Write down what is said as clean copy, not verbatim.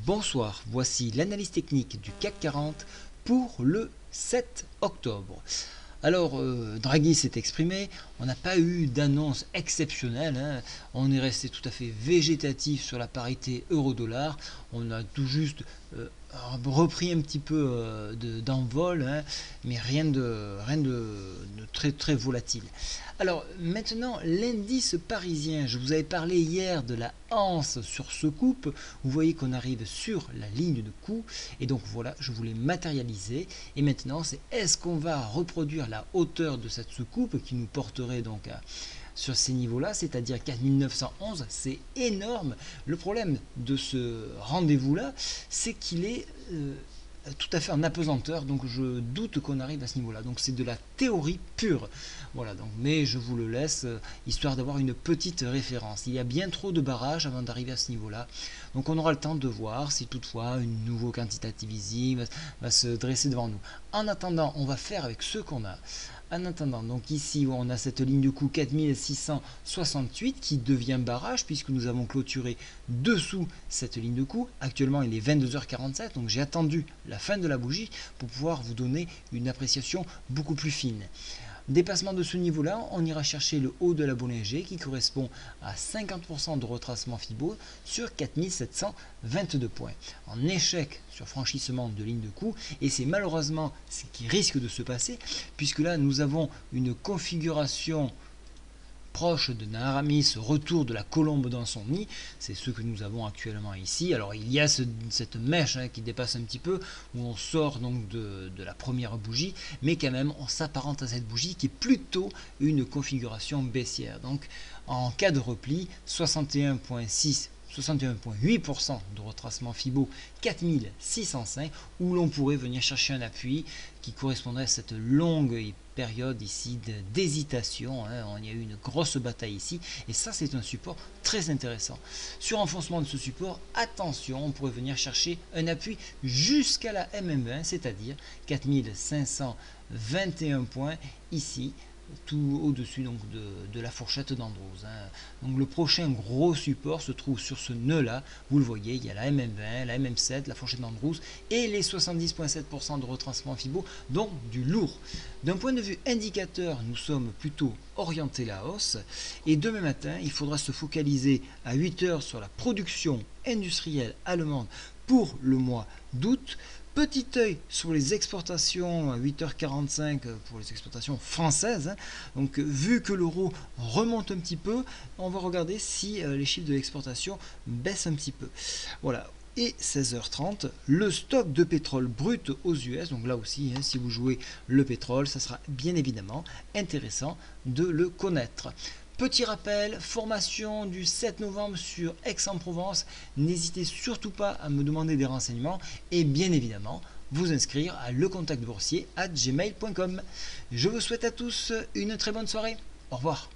Bonsoir, voici l'analyse technique du CAC 40 pour le 7 octobre. Alors, Draghi s'est exprimé, on n'a pas eu d'annonce exceptionnelle, hein. On est resté tout à fait végétatif sur la parité euro-dollar, on a tout juste repris un petit peu d'envol, hein, mais rien de très très volatile. Alors maintenant, l'indice parisien, je vous avais parlé hier de la anse sur secoupe, vous voyez qu'on arrive sur la ligne de coup, et donc voilà, je voulais matérialiser, et maintenant c'est est-ce qu'on va reproduire la hauteur de cette secoupe qui nous porterait donc sur ces niveaux-là, c'est-à-dire 4911, c'est énorme. Le problème de ce rendez-vous-là, c'est qu'il est tout à fait en apesanteur, donc je doute qu'on arrive à ce niveau-là. Donc c'est de la théorie pure. Voilà, donc, mais je vous le laisse, histoire d'avoir une petite référence. Il y a bien trop de barrages avant d'arriver à ce niveau-là. Donc on aura le temps de voir si toutefois une nouveau quantitative easing va se dresser devant nous. En attendant, on va faire avec ce qu'on a. En attendant, donc ici on a cette ligne de coup 4668 qui devient barrage puisque nous avons clôturé dessous cette ligne de coup. Actuellement il est 22h47, donc j'ai attendu la fin de la bougie pour pouvoir vous donner une appréciation beaucoup plus fine. Dépassement de ce niveau-là, on ira chercher le haut de la Bollinger qui correspond à 50% de retracement Fibo sur 4722 points. En échec sur franchissement de ligne de coup, et c'est malheureusement ce qui risque de se passer, puisque là nous avons une configuration proche de Naramis, retour de la colombe dans son nid, c'est ce que nous avons actuellement ici. Alors il y a cette mèche qui dépasse un petit peu, où on sort donc de la première bougie, mais quand même on s'apparente à cette bougie qui est plutôt une configuration baissière. Donc en cas de repli, 61,8% de retracement Fibo 4605, où l'on pourrait venir chercher un appui qui correspondrait à cette longue période ici d'hésitation, hein. Il y a eu une grosse bataille ici, et ça c'est un support très intéressant. Sur enfoncement de ce support, attention, on pourrait venir chercher un appui jusqu'à la MM20, c'est-à-dire 4521 points ici, tout au-dessus donc de la fourchette d'Andrews, hein. Donc le prochain gros support se trouve sur ce nœud là, vous le voyez, il y a la MM20, la MM7, la fourchette d'Andrews et les 70,7% de retracement Fibo, donc du lourd. D'un point de vue indicateur, nous sommes plutôt orientés à la hausse, et demain matin il faudra se focaliser à 8h sur la production industrielle allemande pour le mois d'août. Petit œil sur les exportations à 8h45 pour les exportations françaises, hein. Donc vu que l'euro remonte un petit peu, on va regarder si les chiffres de l'exportation baissent un petit peu. Voilà. Et 16h30, le stock de pétrole brut aux US, donc là aussi, hein, si vous jouez le pétrole, ça sera bien évidemment intéressant de le connaître. Petit rappel, formation du 7 novembre sur Aix-en-Provence. N'hésitez surtout pas à me demander des renseignements et bien évidemment vous inscrire à lecontactboursier@gmail.com. Je vous souhaite à tous une très bonne soirée. Au revoir.